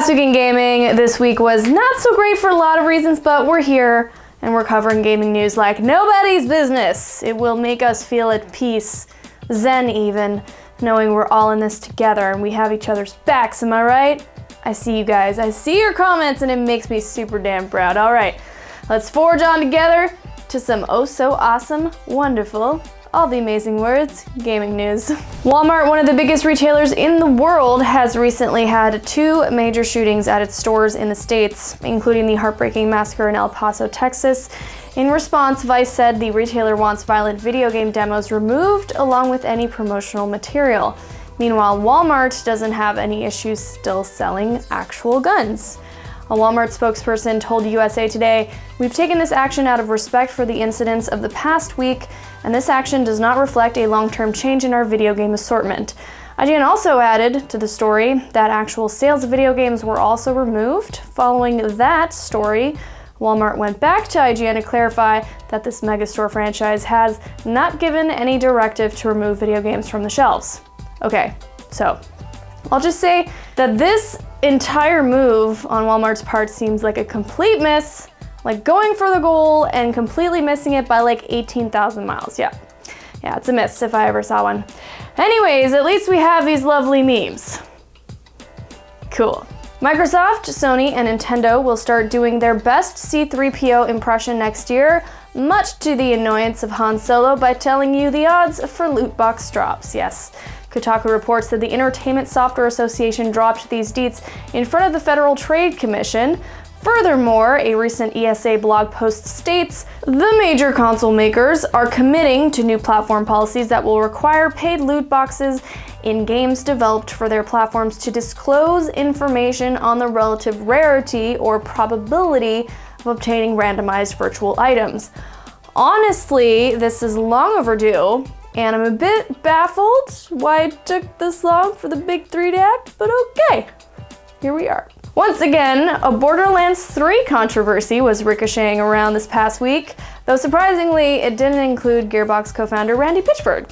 Last week in gaming, this week was not so great for a lot of reasons, but we're here and we're covering gaming news like nobody's business. It will make us feel at peace, zen even, knowing we're all in this together and we have each other's backs, am I right? I see you guys, I see your comments and it makes me super damn proud. All right, let's forge on together to some oh so awesome, wonderful, all the amazing words, gaming news. Walmart, one of the biggest retailers in the world, has recently had 2 major shootings at its stores in the States, including the heartbreaking massacre in El Paso, Texas. In response, Vice said the retailer wants violent video game demos removed along with any promotional material. Meanwhile, Walmart doesn't have any issues still selling actual guns. A Walmart spokesperson told USA Today, "We've taken this action out of respect for the incidents of the past week, and this action does not reflect a long-term change in our video game assortment." IGN also added to the story that actual sales of video games were also removed. Following that story, Walmart went back to IGN to clarify that this megastore franchise has not given any directive to remove video games from the shelves. Okay, so I'll just say that this entire move on Walmart's part seems like a complete miss, like going for the goal and completely missing it by like 18,000 miles. Yeah, it's a miss if I ever saw one. Anyways, at least we have these lovely memes. Cool. Microsoft, Sony, and Nintendo will start doing their best C-3PO impression next year, much to the annoyance of Han Solo, by telling you the odds for loot box drops. Yes. Kotaku reports that the Entertainment Software Association dropped these deets in front of the Federal Trade Commission. Furthermore, a recent ESA blog post states, the major console makers are committing to new platform policies that will require paid loot boxes in games developed for their platforms to disclose information on the relative rarity or probability of obtaining randomized virtual items. Honestly, this is long overdue, and I'm a bit baffled why it took this long for the big 3 to act, but okay, here we are. Once again, a Borderlands 3 controversy was ricocheting around this past week, though surprisingly, it didn't include Gearbox co-founder Randy Pitchford.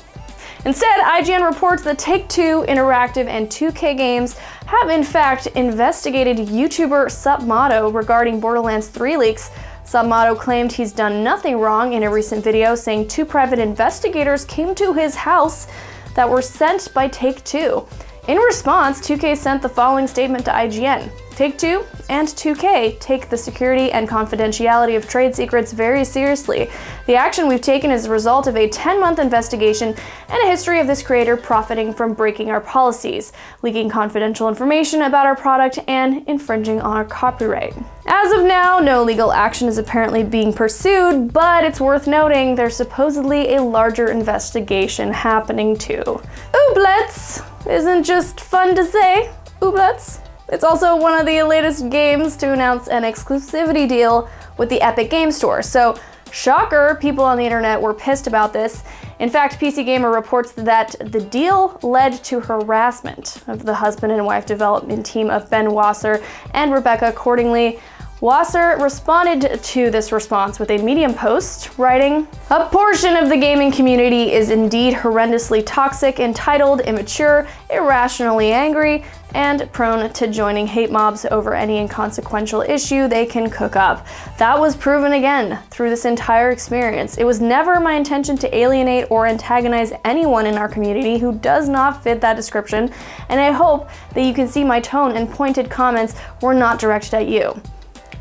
Instead, IGN reports that Take-Two Interactive and 2K Games have in fact investigated YouTuber SupMatto regarding Borderlands 3 leaks. SupMatto claimed he's done nothing wrong in a recent video, saying 2 private investigators came to his house that were sent by Take-Two. In response, 2K sent the following statement to IGN. Take-Two and 2K take the security and confidentiality of trade secrets very seriously. The action we've taken is a result of a 10-month investigation and a history of this creator profiting from breaking our policies, leaking confidential information about our product, and infringing on our copyright. As of now, no legal action is apparently being pursued, but it's worth noting there's supposedly a larger investigation happening too. Ooblets isn't just fun to say, ooblets. It's also one of the latest games to announce an exclusivity deal with the Epic Game Store. So, shocker, people on the internet were pissed about this. In fact, PC Gamer reports that the deal led to harassment of the husband and wife development team of Ben Wasser and Rebecca accordingly. Wasser responded to this response with a Medium post, writing, "A portion of the gaming community is indeed horrendously toxic, entitled, immature, irrationally angry, and prone to joining hate mobs over any inconsequential issue they can cook up. That was proven again through this entire experience. It was never my intention to alienate or antagonize anyone in our community who does not fit that description, and I hope that you can see my tone and pointed comments were not directed at you."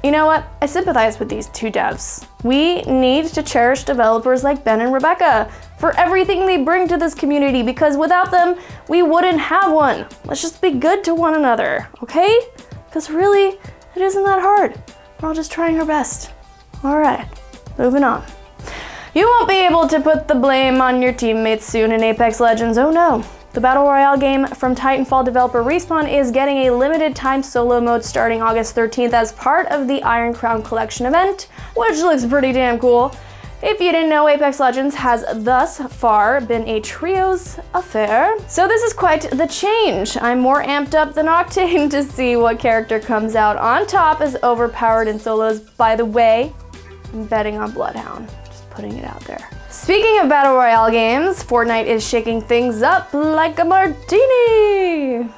You know what? I sympathize with these 2 devs. We need to cherish developers like Ben and Rebecca for everything they bring to this community, because without them, we wouldn't have one. Let's just be good to one another, okay? Because really, it isn't that hard. We're all just trying our best. All right, moving on. You won't be able to put the blame on your teammates soon in Apex Legends, oh no. The Battle Royale game from Titanfall developer Respawn is getting a limited time solo mode starting August 13th as part of the Iron Crown Collection event, which looks pretty damn cool. If you didn't know, Apex Legends has thus far been a trios affair, so this is quite the change. I'm more amped up than Octane to see what character comes out on top as overpowered in solos. By the way, I'm betting on Bloodhound, just putting it out there. Speaking of Battle Royale games, Fortnite is shaking things up like a martini.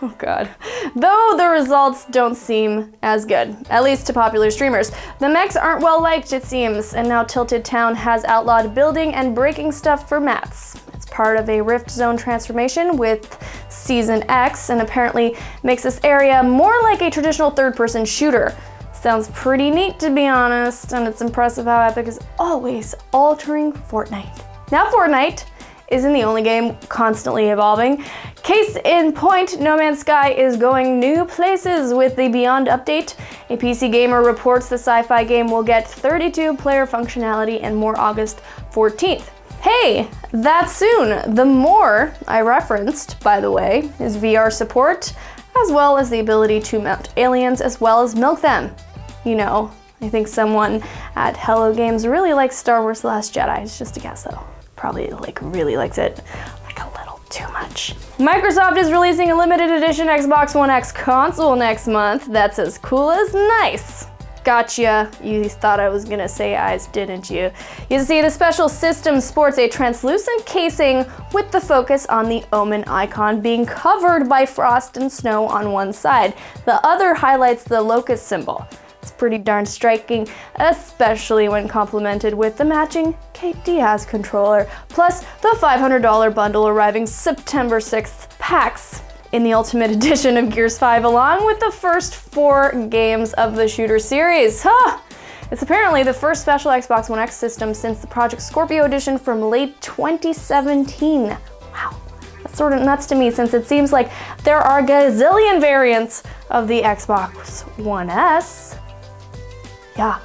Oh god. Though the results don't seem as good, at least to popular streamers. The mechs aren't well liked, it seems, and now Tilted Town has outlawed building and breaking stuff for mats. It's part of a Rift Zone transformation with Season X, and apparently makes this area more like a traditional third-person shooter. Sounds pretty neat, to be honest, and it's impressive how Epic is always altering Fortnite. Now Fortnite isn't the only game constantly evolving. Case in point, No Man's Sky is going new places with the Beyond update. A PC Gamer reports the sci-fi game will get 32-player functionality and more August 14th. Hey, that's soon. The more I referenced, by the way, is VR support, as well as the ability to mount aliens as well as milk them. You know, I think someone at Hello Games really likes Star Wars The Last Jedi. It's just a guess though. Probably really likes it like a little too much. Microsoft is releasing a limited edition Xbox One X console next month that's as cool as nice. Gotcha, you thought I was gonna say eyes, didn't you? You see, the special system sports a translucent casing with the focus on the Omen icon being covered by frost and snow on one side. The other highlights the locust symbol. It's pretty darn striking, especially when complemented with the matching Kate Diaz controller, plus the $500 bundle arriving September 6th, PAX in the Ultimate Edition of Gears 5, along with the first 4 games of the shooter series. Huh! It's apparently the first special Xbox One X system since the Project Scorpio edition from late 2017. Wow. That's sort of nuts to me, since it seems like there are a gazillion variants of the Xbox One S. Yeah.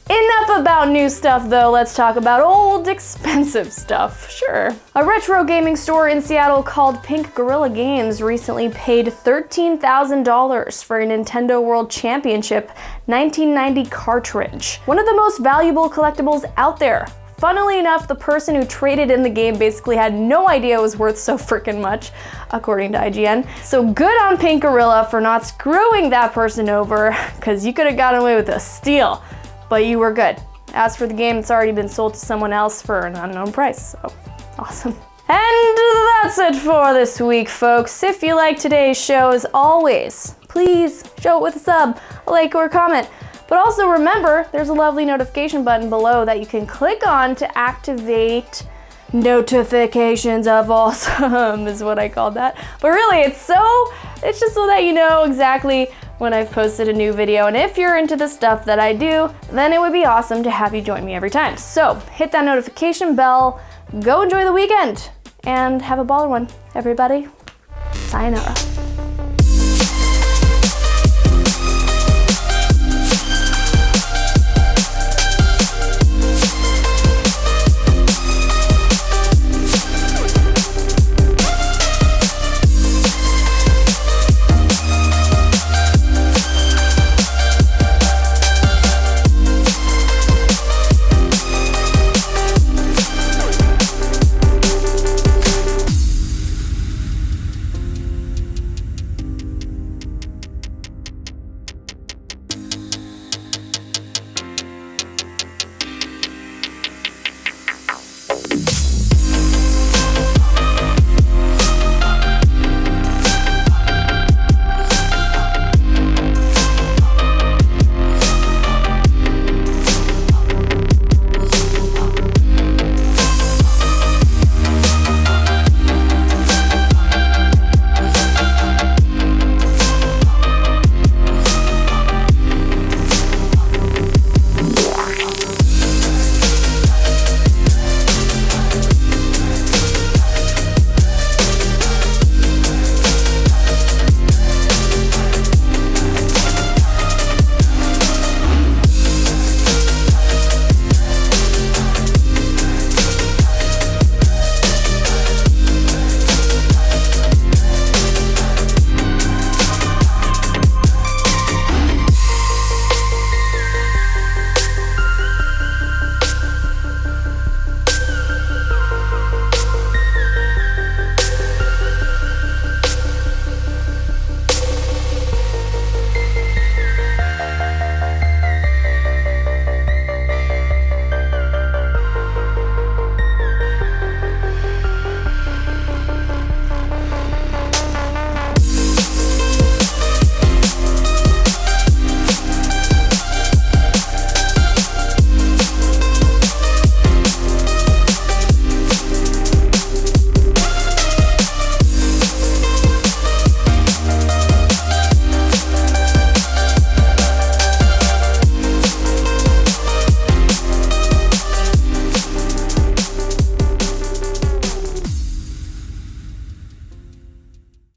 Enough about new stuff though, let's talk about old expensive stuff, sure. A retro gaming store in Seattle called Pink Gorilla Games recently paid $13,000 for a Nintendo World Championship 1990 cartridge. One of the most valuable collectibles out there. Funnily enough, the person who traded in the game basically had no idea it was worth so freaking much, according to IGN. So good on Pink Gorilla for not screwing that person over, because you could have gotten away with a steal, but you were good. As for the game, it's already been sold to someone else for an unknown price, so awesome. And that's it for this week, folks. If you like today's show, as always, please show it with a sub, a like, or a comment. But also remember, there's a lovely notification button below that you can click on to activate notifications of awesome, is what I called that. But really, it's just so that you know exactly when I've posted a new video. And if you're into the stuff that I do, then it would be awesome to have you join me every time. So hit that notification bell, go enjoy the weekend, and have a baller one, everybody. Sayonara.